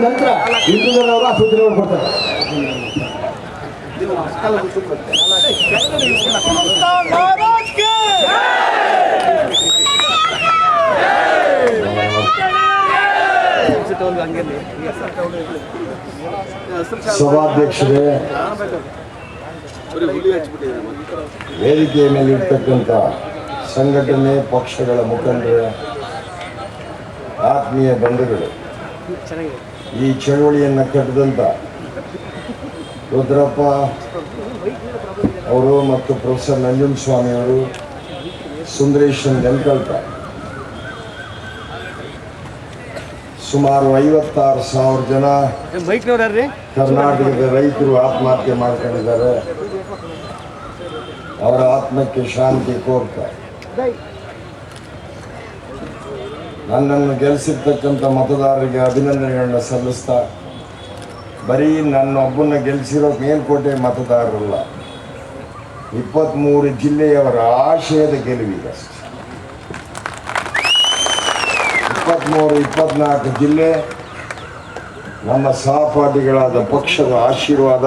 ನಂತರ ಹಿಂದೂದವರು ಆ ಸೂಚನೆಗಳು ಕೊಡ್ತಾರೆ. ಸಭಾಧ್ಯಕ್ಷರೇ, ವೇದಿಕೆಯ ಮೇಲೆ ಇರ್ತಕ್ಕಂಥ ಸಂಘಟನೆ ಪಕ್ಷಗಳ ಮುಖಂಡರೇ, ಆತ್ಮೀಯ ಬಂಧುಗಳು, ಈ ಚಳವಳಿಯನ್ನು ಕಟ್ಟಿದಂಥ ರುದ್ರಪ್ಪ ಅವರು ಮತ್ತು ಪ್ರೊಫೆಸರ್ ನಂಜುಂಡಸ್ವಾಮಿ ಅವರು, ಸುಂದರೇಶನ್ ನೆಲ್ಕಲ್ಟ, ಸುಮಾರು 56,000 ಜನ ಕರ್ನಾಟಕದ ರೈತರು ಆತ್ಮಹತ್ಯೆ ಮಾಡ್ಕೊಂಡಿದ್ದಾರೆ. ಅವರ ಆತ್ಮಕ್ಕೆ ಶಾಂತಿ ಕೋರ್ತಾ ನನ್ನನ್ನು ಗೆಲ್ಲಿಸಿರ್ತಕ್ಕಂಥ ಮತದಾರರಿಗೆ ಅಭಿನಂದನೆಗಳನ್ನ ಸಲ್ಲಿಸ್ತಾ, ಬರೀ ನನ್ನೊಬ್ಬನ ಗೆಲ್ಲಿಸಿರೋ ಮೇಲ್ಕೋಟೆ ಮತದಾರರಲ್ಲ, 23 ಜಿಲ್ಲೆಯವರ ಆಶಯದ ಗೆಲುವಿಗಷ್ಟೆ. 23-24 ಜಿಲ್ಲೆ ನಮ್ಮ ಸಹಪಾಠಿಗಳಾದ ಪಕ್ಷದ ಆಶೀರ್ವಾದ,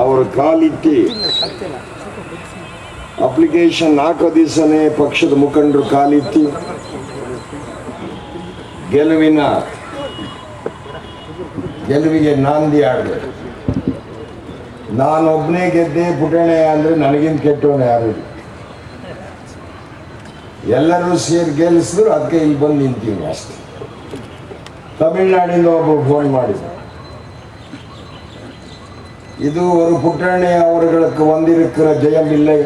ಅವರು ಕಾಲಿಟ್ಟಿ ಅಪ್ಲಿಕೇಶನ್ ಹಾಕೋ ದಿವಸನೇ ಪಕ್ಷದ ಮುಖಂಡರು ಕಾಲಿಟ್ಟಿ ಗೆಲುವಿಗೆ ನಾಂದಿ ಆಡಿದೆ. ನಾನೊಬ್ಬನೇ ಗೆದ್ದೆ ಪುಟಣೆ ಅಂದರೆ ನನಗಿಂತ ಕೆಟ್ಟವನೇ ಯಾರು, ಎಲ್ಲರೂ ಸೇರಿ ಗೆಲ್ಲಿಸಿದ್ರು. ಅದಕ್ಕೆ ಇಲ್ಲಿ ಬಂದು ನಿಂತೀವಿ ಅಷ್ಟೇ. ತಮಿಳ್ನಾಡಿಂದ ಒಬ್ಬರು ಫೋನ್ ಮಾಡಿದ್ರು, இது ஒரு புட்டணை அவர்களுக்கு வந்திருக்கிற ஜெயம் இல்லை,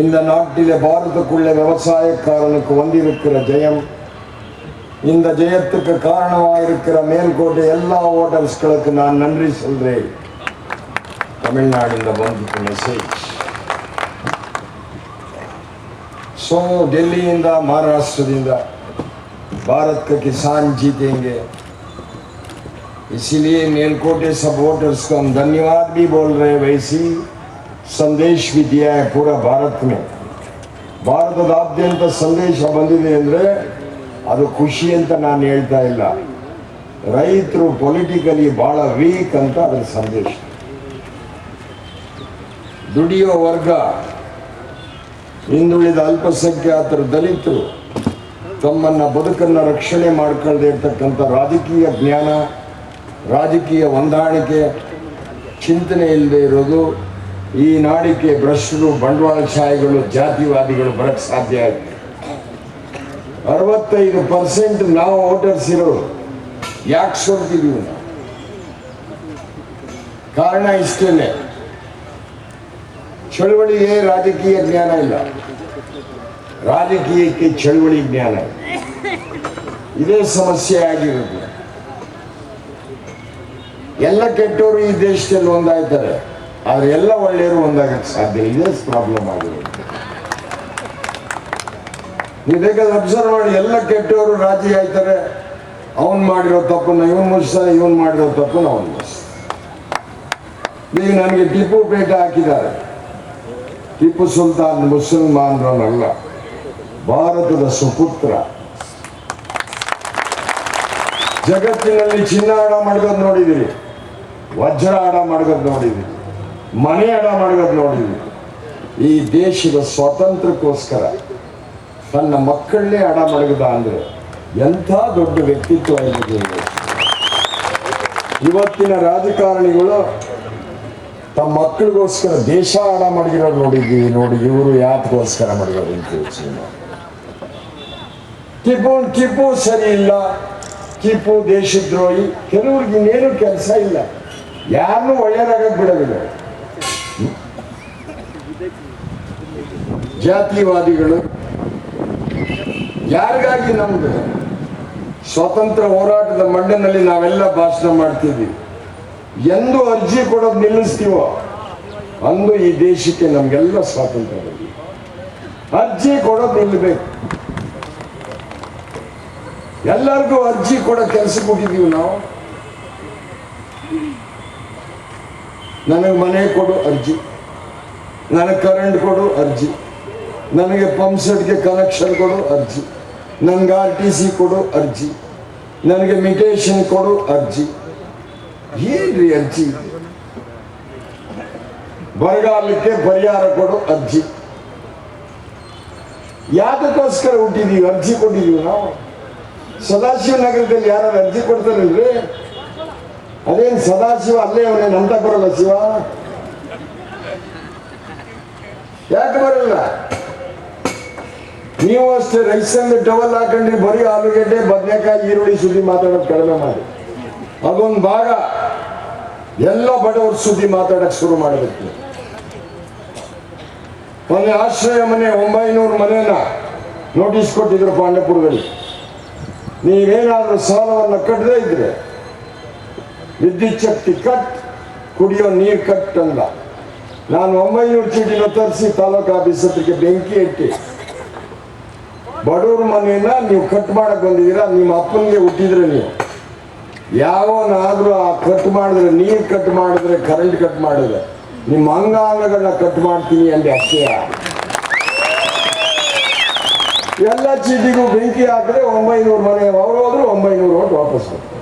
இந்த நாட்டிலே பாரதத்துக்குள்ள விவசாயக்காரனுக்கு வந்திருக்கிற ஜெயம், இந்த ஜெயத்துக்கு காரணமாயிருக்கிற மேல்கோட்டை எல்லா ஓட்டர்ஸ்களுக்கு நான் நன்றி சொல்றேன். தமிழ்நாಡಿಂದ ಬಂದಿತ್ತು ಮೆಸೇಜ್. ಸೊ ಡೆಲ್ಲಿಯಿಂದ ಮಹಾರಾಷ್ಟ್ರದಿಂದ भारत का किसान जीतेंगे, इसीलिए मेलकोटे सब वोटर्स को हम धन्यवाद भी बोल रहे हैं. वैसी संदेश भी दिया है पूरा भारत में. ಭಾರತದಾದ್ಯಂತ ಸಂದೇಶ ಬಂದಿದೆ ಅಂದರೆ ಅದು ಖುಷಿ ಅಂತ ನಾನು ಹೇಳ್ತಾ ಇಲ್ಲ, ರೈತರು ಪೊಲಿಟಿಕಲಿ ಭಾಳ ವೀಕ್ ಅಂತ ಅದರ ಸಂದೇಶ. ದುಡಿಯೋ ವರ್ಗ, ಹಿಂದುಳಿದ ಅಲ್ಪಸಂಖ್ಯಾತರು, ದಲಿತರು ತಮ್ಮನ್ನ ಬದುಕನ್ನು ರಕ್ಷಣೆ ಮಾಡ್ಕೊಳ್ಳದೆ ಇರ್ತಕ್ಕಂಥ ರಾಜಕೀಯ ಜ್ಞಾನ, ರಾಜಕೀಯ ಹೊಂದಾಣಿಕೆ, ಚಿಂತನೆ ಇಲ್ಲದೆ ಇರೋದು ಈ ನಾಡಿಗೆ ಭ್ರಷ್ಟರು, ಬಂಡವಾಳಶಾಹಿಗಳು, ಜಾತಿವಾದಿಗಳು ಬರಕ್ಕೆ ಸಾಧ್ಯ ಆಗುತ್ತೆ. 65% ನಾವು ವೋಟರ್ಸ್ ಇರೋರು ಯಾಕೆ ಸೋಲ್ತಿದ್ದೀವಿ ನಾವು? ಕಾರಣ ಇಷ್ಟೇನೆ, ಚಳುವಳಿಗೆ ರಾಜಕೀಯ ಜ್ಞಾನ ಇಲ್ಲ, ರಾಜಕೀಯಕ್ಕೆ ಚಳುವಳಿ ಜ್ಞಾನ, ಇದೇ ಸಮಸ್ಯೆ ಆಗಿರುತ್ತೆ. ಎಲ್ಲ ಕೆಟ್ಟವರು ಈ ದೇಶದಲ್ಲಿ ಒಂದಾಯ್ತಾರೆ, ಆದ್ರೆ ಎಲ್ಲ ಒಳ್ಳೆಯವರು ಒಂದಾಗಕ್ಕೆ ಸಾಧ್ಯ. ಇದೇ ಪ್ರಾಬ್ಲಮ್ ಆಗಿರುತ್ತೆ. ನೀವು ಬೇಕಾದ್ರೆ ಅಬ್ಸರ್ವ್ ಮಾಡಿ, ಎಲ್ಲ ಕೆಟ್ಟವರು ರಾಜಿ ಆಯ್ತಾರೆ, ಅವನ್ ಮಾಡಿರೋ ತಪ್ಪನ್ನ ಇವನ್ ಮುಗಿಸ್ತಾರೆ, ಇವನ್ ಮಾಡಿರೋ ತಪ್ಪನ್ನ ಅವನ್ ಮುಗಿಸ್ತಾರೆ. ಈಗ ನನಗೆ ಟಿಪ್ಪು ಪೇಟ ಹಾಕಿದ್ದಾರೆ. ಟಿಪ್ಪು ಸುಲ್ತಾನ್ ಮುಸಲ್ಮಾನರನ್ನಲ್ಲ, ಭಾರತದ ಸುಪುತ್ರ. ಜಗತ್ತಿನಲ್ಲಿ ಚಿನ್ನ ಹಣ ಮಾಡ್ಕೋದು ನೋಡಿದಿರಿ, ವಜ್ರ ಹಣ ಮಾಡ್ಕೋದು ನೋಡಿದಿರಿ, ಮನೆ ಹಣ ಮಾಡ್ಕೋದು ನೋಡಿದಿರಿ. ಈ ದೇಶದ ಸ್ವಾತಂತ್ರ್ಯಕ್ಕೋಸ್ಕರ ತನ್ನ ಮಕ್ಕಳನ್ನೇ ಹಣ ಮಡಗದ ಅಂದ್ರೆ ಎಂಥ ದೊಡ್ಡ ವ್ಯಕ್ತಿತ್ವ ಇದೆ. ಇವತ್ತಿನ ರಾಜಕಾರಣಿಗಳು ತಮ್ಮ ಮಕ್ಕಳಿಗೋಸ್ಕರ ದೇಶ ಹಣ ಮಡಗಿರೋದು ನೋಡಿದ್ದೀವಿ. ನೋಡಿ ಇವರು ಯಾತಕ್ಕೋಸ್ಕರ ಮಡಗೋದು ಅಂತ ಯೋಚನೆ ಮಾಡಿ. ಟಿಪ್ಪು ಸರಿ ಇಲ್ಲ, ಟಿಪ್ಪು ದೇಶದ್ರೋಹಿ. ಕೆಲವ್ರಿಗೆ ಇನ್ನೇನು ಕೆಲಸ ಇಲ್ಲ, ಯಾರನ್ನೂ ಒಳ್ಳೆಯದಾಗಕ್ಕೆ ಬಿಡೋದಿಲ್ಲ. ಜಾತಿವಾದಿಗಳು. ಯಾರಿಗಾಗಿ? ನಮ್ದು ಸ್ವಾತಂತ್ರ್ಯ ಹೋರಾಟದ ಮಂಡನಲ್ಲಿ ನಾವೆಲ್ಲ ಭಾಷಣ ಮಾಡ್ತಿದ್ವಿ. ಎಂದು ಅರ್ಜಿ ಕೊಡೋದು ನಿಲ್ಲಿಸ್ತೀವೋ ಅಂದು ಈ ದೇಶಕ್ಕೆ ನಮ್ಗೆಲ್ಲ ಸ್ವಾತಂತ್ರ್ಯ ಬಂದಿದೆ. ಅರ್ಜಿ ಕೊಡೋದು ನಿಲ್ಲಬೇಕು. ಎಲ್ಲರಿಗೂ ಅರ್ಜಿ ಕೊಡೋ ಕೆಲಸ ಕೊಟ್ಟಿದ್ದೀವಿ ನಾವು. ನನಗೆ ಮನೆ ಕೊಡು ಅರ್ಜಿ, ನನಗೆ ಕರೆಂಟ್ ಕೊಡು ಅರ್ಜಿ, ನನಗೆ ಪಂಪ್ ಸೆಟ್ಗೆ ಕನೆಕ್ಷನ್ ಕೊಡು ಅರ್ಜಿ, ನನಗೆ RTC ಕೊಡು ಅರ್ಜಿ. ನನಗೆ ಮಿಟೇಷನ್ ಕೊಡು ಅರ್ಜಿ. ಏನ್ರಿ ಅರ್ಜಿ? ಬರಗಾಲಕ್ಕೆ ಪರಿಹಾರ ಕೊಡು ಅರ್ಜಿ. ಯಾತಕ್ಕೋಸ್ಕರ ಹುಟ್ಟಿದೀವಿ? ಅರ್ಜಿ ಕೊಟ್ಟಿದೀವಿ ನಾವು. ಸದಾಶಿವ ನಗರದಲ್ಲಿ ಯಾರು ಅರ್ಜಿ ಕೊಡ್ತಾರಲ್ರಿ? ಅದೇನ್ ಸದಾಶಿವ ಅಲ್ಲೇ ಅವನೇನು ಅಂತ ಬರಲ್ಲ ಶಿವ? ಯಾಕೆ ಬರಲ್ಲ? ನೀವು ಅಷ್ಟೇ ರೈಸಲ್ಲಿ ಡಬಲ್ ಹಾಕೊಂಡ್ರಿ, ಬರೀ ಆಲೂಗೆಡ್ಡೆ ಬದನೆಕಾಯಿ ಈರುಳ್ಳಿ ಸುದ್ದಿ ಮಾತಾಡೋದು ಕಡಿಮೆ ಮಾಡಿ. ಅದೊಂದು ಭಾಗ ಎಲ್ಲ ಬಡವ್ರ ಸುದ್ದಿ ಮಾತಾಡಕ್ ಶುರು ಮಾಡಬೇಕು. ಒಂದು ಆಶ್ರಯ ಮನೆ 900 ಮನೆಯನ್ನ ನೋಟಿಸ್ ಕೊಟ್ಟಿದ್ರು ಪಾಂಡಪುರದಲ್ಲಿ. ನೀವೇನಾದ್ರೂ ಸಾಲವನ್ನು ಕಟ್ಟದೇ ಇದ್ರೆ ವಿದ್ಯುತ್ ಶಕ್ತಿ ಕಟ್, ಕುಡಿಯೋ ನೀರು ಕಟ್ ಅಂದ. ನಾನು 900 ಚೀಟಿನ ತರಿಸಿ ತಾಲೂಕು ಆಫೀಸ್ ಹತ್ರಕ್ಕೆ ಬೆಂಕಿ ಇಟ್ಟು, ಬಡವ್ರ ಮನೆಯನ್ನ ನೀವು ಕಟ್ ಮಾಡಕ್ ಬಂದಿದ್ದೀರಾ, ನಿಮ್ಮ ಅಪ್ಪನಿಗೆ ಹುಟ್ಟಿದ್ರೆ ನೀವು ಯಾವನಾದ್ರೂ ಆ ಕಟ್ ಮಾಡಿದ್ರೆ, ನೀರು ಕಟ್ ಮಾಡಿದ್ರೆ, ಕರೆಂಟ್ ಕಟ್ ಮಾಡಿದ್ರೆ ನಿಮ್ಮ ಅಂಗಾಂಗಗಳನ್ನ ಕಟ್ ಮಾಡ್ತೀನಿ ಅಂದೆ ಅಷ್ಟೇ. ಎಲ್ಲ ಚೀಟಿಗೂ ಬೆಂಕಿ ಹಾಕಿದ್ರೆ 900 ಮನೆ ಅವರು ಹೋದ್ರು 900 ಓಟ್ ವಾಪಸ್ ಬರ್ತಾರೆ.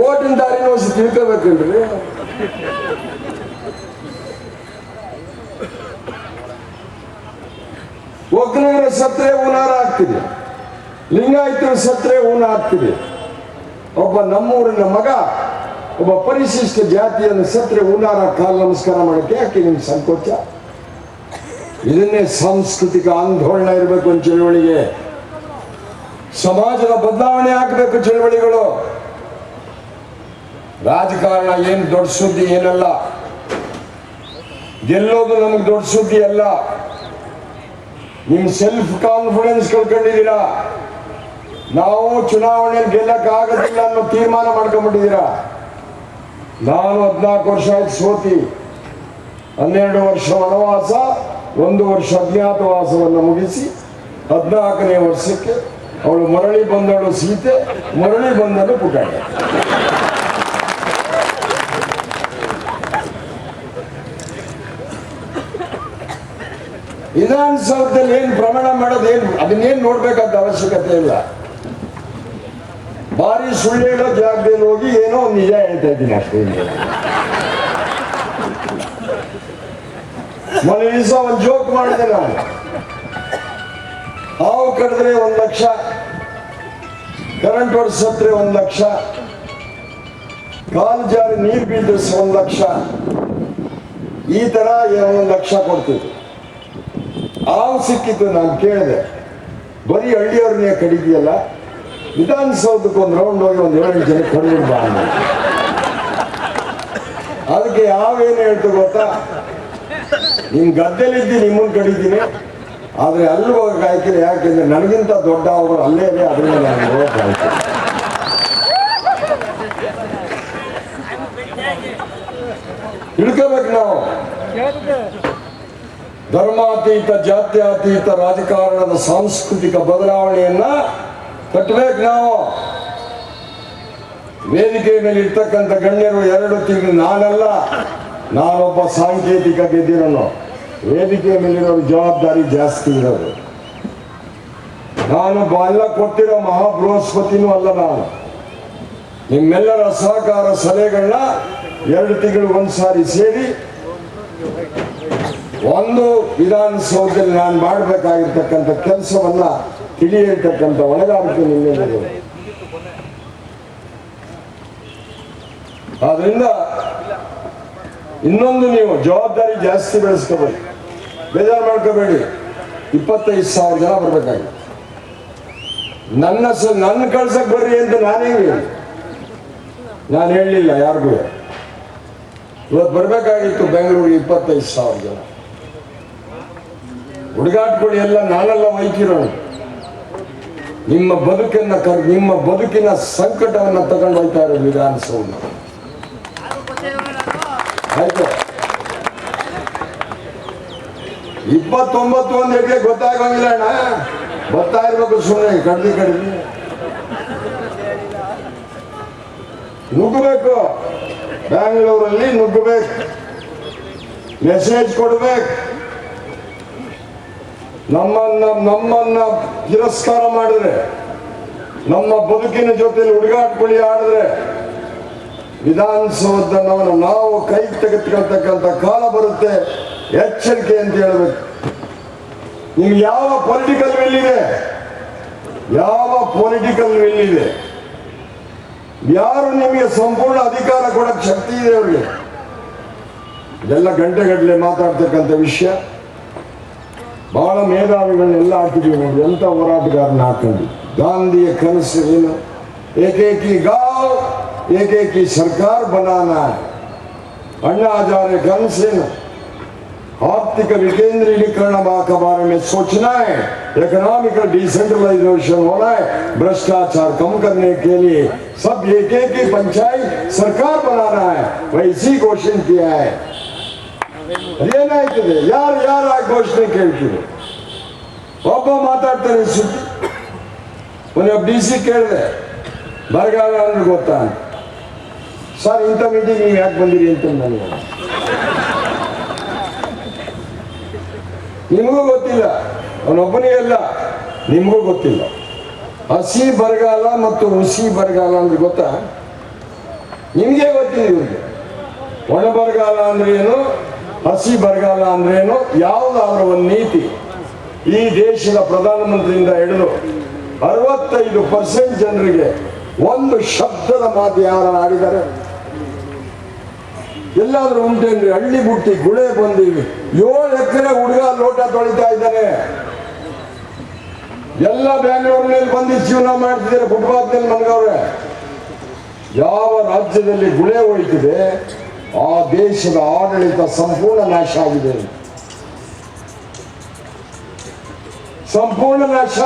ಓಟಿನ ದಾರಿನ ಹೊಸ ತಿಳ್ಕೋಬೇಕಲ್ರಿ. ಒಕ್ಕಲಿಗರ ಸತ್ರೆ ಹೂನಾರ ಆಗ್ತಿದೆ, ಲಿಂಗಾಯತರ ಸತ್ರೆ ಹೂನ ಆಗ್ತಿದೆ. ಒಬ್ಬ ನಮ್ಮೂರಿನ ಮಗ ಒಬ್ಬ ಪರಿಶಿಷ್ಟ ಜಾತಿಯನ್ನು ಸತ್ರೆ ಹೂನಾರ ಕಾಲು ನಮಸ್ಕಾರ ಮಾಡಕ್ಕೆ ಯಾಕೆ ನಿಮ್ಗೆ ಸಂಕೋಚ? ಇದನ್ನೇ ಸಾಂಸ್ಕೃತಿಕ ಆಂದೋಲನ ಇರಬೇಕು. ಒಂದು ಚಳವಳಿಗೆ ಸಮಾಜದ ಬದಲಾವಣೆ ಆಗಬೇಕು. ಚಳವಳಿಗಳು, ರಾಜಕಾರಣ ಏನು ದೊಡ್ಡ ಸುದ್ದಿ ಏನಲ್ಲ, ಗೆಲ್ಲೋದು ನಮ್ಗೆ ದೊಡ್ಡ ಸುದ್ದಿ ಅಲ್ಲ. ನಿಮ್ ಸೆಲ್ಫ್ ಕಾನ್ಫಿಡೆನ್ಸ್ ಕಳ್ಕೊಂಡಿದ್ದೀರಾ. ನಾವು ಚುನಾವಣೆಯಲ್ಲಿ ಗೆಲ್ಲಕ್ ಆಗೋದಿಲ್ಲ ಅನ್ನೋ ತೀರ್ಮಾನ ಮಾಡ್ಕೊಂಡ್ಬಿಟ್ಟಿದ್ದೀರಾ. ನಾನು 14 ವರ್ಷ ಆಯ್ತು ಸೋತಿ, 12 ವರ್ಷ ವನವಾಸ, 1 ವರ್ಷ ಅಜ್ಞಾತವಾಸವನ್ನು ಮುಗಿಸಿ 14ನೇ ವರ್ಷಕ್ಕೆ ಅವಳು ಮರಳಿ ಬಂದವಳು ಸೀತೆ, ಮರಳಿ ಬಂದಳು ಪುಟಾಣ. ವಿಧಾನಸೌಧದಲ್ಲಿ ಏನು ಪ್ರಮಾಣ ಮಾಡೋದೇನು, ಅದನ್ನೇನು ನೋಡ್ಬೇಕಂತ ಅವಶ್ಯಕತೆ ಇಲ್ಲ. ಭಾರಿ ಸುಳ್ಳು ಹೇಳೋ ಜಾಗದಲ್ಲಿ ಹೋಗಿ ಏನೋ ಒಂದು ನಿಜ ಹೇಳ್ತಾ ಇದ್ದೀನಿ ಅಷ್ಟೇ. ಮೊನ್ನೆ ದಿವಸ ಒಂದು ಜೋಕ್ ಮಾಡಿದೆ ನಾನು. ಹಾವು ಕಡಿದ್ರೆ 1 ಲಕ್ಷ, ಕರೆಂಟ್ ಹೊಡ್ಸತ್ರೆ 1 ಲಕ್ಷ, ಕಾಲು ಜಾರಿ ನೀರು ಬಿದ್ದರೆ 1 ಲಕ್ಷ, ಈ ತರ 1 ಲಕ್ಷ ಕೊಡ್ತಿದ್ರು. ಹಾವು ಸಿಕ್ಕಿತ್ತು. ನಾನು ಕೇಳಿದೆ, ಬರೀ ಹಳ್ಳಿಯವ್ರನ್ನೇ ಕಡಿದೆಯಲ್ಲ, ವಿಧಾನಸೌಧಕ್ಕೆ ಒಂದು ರೌಂಡ್ ಹೋಗಿ 1 7 ಜನ ಕಡಿದು ಬಾ. ಅದಕ್ಕೆ ಯಾವೇನು ಹೇಳ್ತು ಗೊತ್ತಾ? ನಿಮ್ ಗದ್ದೆಲಿದ್ದು ನಿಮ್ಮನ್ನು ಕಡಿತೀನಿ, ಆದ್ರೆ ಅಲ್ಲಿ ಹೋಗಕ್ಕೆ ಆಯ್ಕಿಲ್ಲ. ಯಾಕೆಂದ್ರೆ ನನಗಿಂತ ದೊಡ್ಡ ಅವರು ಅಲ್ಲೇ ಇದೆ, ಅದರಿಂದ ನಾನು ಹೋಗಕ್ಕೆ ಆಯ್ತು. ತಿಳ್ಕೋಬೇಕು ನಾವು. ಧರ್ಮಾತೀತ, ಜಾತ್ಯಾತೀತ ರಾಜಕಾರಣದ ಸಾಂಸ್ಕೃತಿಕ ಬದಲಾವಣೆಯನ್ನ ಕಟ್ಟಬೇಕು ನಾವು. ವೇದಿಕೆ ಮೇಲೆ ಇರ್ತಕ್ಕಂಥ ಗಣ್ಯರು 2 ತಿಂಗಳು, ನಾನಲ್ಲ, ನಾನೊಬ್ಬ ಸಾಂಕೇತಿಕ ಗೆದ್ದಿರೋನು. ವೇದಿಕೆ ಮೇಲಿರೋರು ಜವಾಬ್ದಾರಿ ಜಾಸ್ತಿ ಇರೋದು. ನಾನು ಎಲ್ಲ ಕೊಟ್ಟಿರೋ ಮಹಾಬೃಹಸ್ಪತಿನೂ ಅಲ್ಲ. ನಾನು ನಿಮ್ಮೆಲ್ಲರ ಸಹಕಾರ ಸಲಹೆಗಳನ್ನ 2 ತಿಂಗಳು ಒಂದ್ಸಾರಿ ಸೇರಿ ಒಂದು ವಿಧಾನಸೌಧದಲ್ಲಿ ನಾನು ಮಾಡಬೇಕಾಗಿರ್ತಕ್ಕಂಥ ಕೆಲಸವನ್ನ ತಿಳಿಯಿರ್ತಕ್ಕಂಥ ಹೊಣೆಗಾರಿಕೆ ನಿಮ್ಮೆಲ್ಲರೂ. ಆದ್ರಿಂದ ಇನ್ನೊಂದು, ನೀವು ಜವಾಬ್ದಾರಿ ಜಾಸ್ತಿ ಬೆಳೆಸ್ಕೋಬೇಕು, ಬೇಜಾರು ಮಾಡ್ಕೋಬೇಡಿ. 25,000 ಜನ ಬರ್ಬೇಕಾಗಿ. ನನ್ನ ಕಳ್ಸಕ್ ಬರ್ರಿ ಅಂತ ನಾನೇ ಹೇಳಿ, ನಾನು ಹೇಳಲಿಲ್ಲ ಯಾರಿಗೂ. ಇವತ್ತು ಬರ್ಬೇಕಾಗಿತ್ತು ಬೆಂಗಳೂರಿಗೆ 25,000 ಜನ. ಹುಡುಗಾಟ್ಗಳು ಎಲ್ಲ ನಾನೆಲ್ಲ ವೈಕಿರೋಣ. ನಿಮ್ಮ ಬದುಕಿನ ಸಂಕಟವನ್ನು ತಗೊಂಡು ಹೋಗ್ತಾ ಇರೋದು ವಿಧಾನಸೌಧ. ಆಯ್ತು, 29 ಒಂದು ಹೆಡ್ಗೆ ಗೊತ್ತಾಗಂಗಿಲ್ಲ ಅಣ್ಣ, ಬರ್ತಾ ಇರ್ಬೇಕು ಸುಮ್ಮನೆ ಕಡ್ದು ನುಗ್ಗಬೇಕು. ಬ್ಯಾಂಗ್ಳೂರಲ್ಲಿ ನುಗ್ಗಬೇಕು, ಮೆಸೇಜ್ ಕೊಡ್ಬೇಕು. ನಮ್ಮನ್ನ ತಿರಸ್ಕಾರ ಮಾಡಿದ್ರೆ, ನಮ್ಮ ಬದುಕಿನ ಜೊತೆಲಿ ಹುಡುಗಾಟುಗಳು ಆಡಿದ್ರೆ ವಿಧಾನಸೌಧವನ್ನು ನಾವು ಕೈ ತೆಗೆದುಕೊಳ್ತಕ್ಕಂಥ ಕಾಲ ಬರುತ್ತೆ. ಎಚ್ಚರಿಕೆ ಅಂತ ಹೇಳ್ಬೇಕು. ನಿಮ್ಗೆ ಯಾವ ಪೊಲಿಟಿಕಲ್ ವಿಲ್ ಇದೆ? ಯಾವ ಪೊಲಿಟಿಕಲ್ ವಿಲ್ ಇದೆ? ಯಾರು ನಿಮಗೆ ಸಂಪೂರ್ಣ ಅಧಿಕಾರ ಕೊಡಕ್ಕೆ ಶಕ್ತಿ ಇದೆ ಅವ್ರಿಗೆ? ಎಲ್ಲ ಗಂಟೆಗಟ್ಟಲೆ ಮಾತಾಡ್ತಕ್ಕಂಥ ವಿಷಯ. ಬಹಳ ಮೇಧಾವಿಗಳನ್ನೆಲ್ಲ ಹಾಕಿದೀವಿ ನೋಡಿ, ಎಂತ ಹೋರಾಟಗಾರನ ಹಾಕೊಂಡು. ಗಾಂಧಿಯ ಕನಸು ಏನು? ಏಕೇಕಿ गांव ಏಕೇಕಿ ಸರ್ಕಾರ बनाना है. अन्ना हजारे कनसेन आर्थिक विकेंद्रीकरण के बारे में सोचना है, इकोनॉमिकल डिसेंट्रलाइजेशन होना है, भ्रष्टाचार कम करने के लिए सब एक ही पंचायत सरकार बनाना है, वैसी घोषणा किया है. ಏನಾಯ್ತದೆ? ಯಾರು ಆ ಘೋಷಣೆ ಕೇಳ್ತೀವಿ? ಒಬ್ಬ ಮಾತಾಡ್ತಾರೆ ಸುದ್ದಿ. ಒಂದು DC ಕೇಳಿದೆ, ಬರಗಾಲ ಅಂದ್ರೆ ಗೊತ್ತಾ? ಸರ್ ಇಂಥ ಮೀಟಿಂಗ್ ನೀವು ಯಾಕೆ ಬಂದಿರಿ ಅಂತ ನನಗೆ. ನಿಮಗೂ ಗೊತ್ತಿಲ್ಲ, ಅವನೊಬ್ಬನಿಗೆಲ್ಲ, ನಿಮಗೂ ಗೊತ್ತಿಲ್ಲ. ಹಸಿ ಬರಗಾಲ ಮತ್ತು ಹುಸಿ ಬರಗಾಲ ಅಂದ್ರೆ ಗೊತ್ತಾ? ನಿಮಗೆ ಗೊತ್ತಿಲ್ಲ. ಇವ್ರಿಗೆ ಒಣ ಬರಗಾಲ ಅಂದ್ರೆ ಏನು, ಹಸಿ ಬರಗಾಲ ಅಂದ್ರೆ ಏನು, ಯಾವುದಾದ್ರೂ ಒಂದು ನೀತಿ ಈ ದೇಶದ ಪ್ರಧಾನಮಂತ್ರಿಯಿಂದ ಹಿಡಿದು 65% ಜನರಿಗೆ ಒಂದು ಶಬ್ದದ ಮಾತು ಯಾರು ಆಡಿದ್ದಾರೆ? ಎಲ್ಲಾದ್ರೂ ಉಂಟೇನ್ರಿ? ಹಳ್ಳಿ ಬುಟ್ಟಿ ಗುಳೆ ಬಂದಿವಿ, 7 ಎಕರೆ ಹುಡುಗ ಲೋಟ ತೊಳಿತಾ ಇದ್ದಾನೆ. ಎಲ್ಲ ಬ್ಯಾಂಗ್ಳೂರಿನಲ್ಲಿ ಬಂದು ಜೀವನ ಮಾಡ್ತಿದ್ದಾರೆ, ಫುಟ್ಪಾತ್ ನಲ್ಲಿ ಮಲಗವ್ರೆ. ಯಾವ ರಾಜ್ಯದಲ್ಲಿ ಗುಳೆ ಹೋಯ್ತಿದೆ ಆ ದೇಶದ ಆಡಳಿತ ಸಂಪೂರ್ಣ ನಾಶ ಆಗಿದೆ. ಸಂಪೂರ್ಣ ನಾಶ.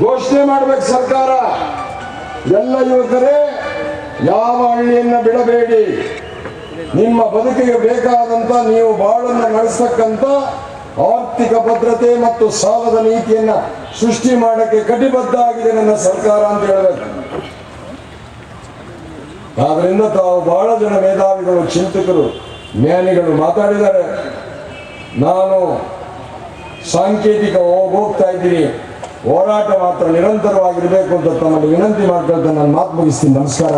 ಘೋಷಣೆ ಮಾಡ್ಬೇಕು ಸರ್ಕಾರ. ಎಲ್ಲ ಯುವಕರೇ, ಯಾವ ಹಳ್ಳಿಯನ್ನ ಬಿಡಬೇಡಿ. ನಿಮ್ಮ ಬದುಕಿಗೆ ಬೇಕಾದಂತ, ನೀವು ಬಾಳನ್ನು ನಡೆಸತಕ್ಕಂತ ಆರ್ಥಿಕ ಭದ್ರತೆ ಮತ್ತು ಸಾಲದ ನೀತಿಯನ್ನ ಸೃಷ್ಟಿ ಮಾಡಕ್ಕೆ ಕಟಿಬದ್ಧ ಆಗಿದೆ ನನ್ನ ಸರ್ಕಾರ ಅಂತ ಹೇಳಬೇಕು. ಆದ್ರಿಂದ ತಾವು ಬಹಳ ಜನ ಮೇಧಾವಿಗಳು, ಚಿಂತಕರು, ಜ್ಞಾನಿಗಳು ಮಾತಾಡಿದ್ದಾರೆ. ನಾನು ಸಾಂಕೇತಿಕ ಹೋಗ್ತಾ ಇದ್ದೀನಿ. ಹೋರಾಟ ಮಾತ್ರ ನಿರಂತರವಾಗಿರಬೇಕು ಅಂತ ತಮ್ಮಲ್ಲಿ ವಿನಂತಿ ಮಾಡ್ಕೊಳ್ತಾ ನಾನು ಮಾತು ಮುಗಿಸ್ತೀನಿ. ನಮಸ್ಕಾರ.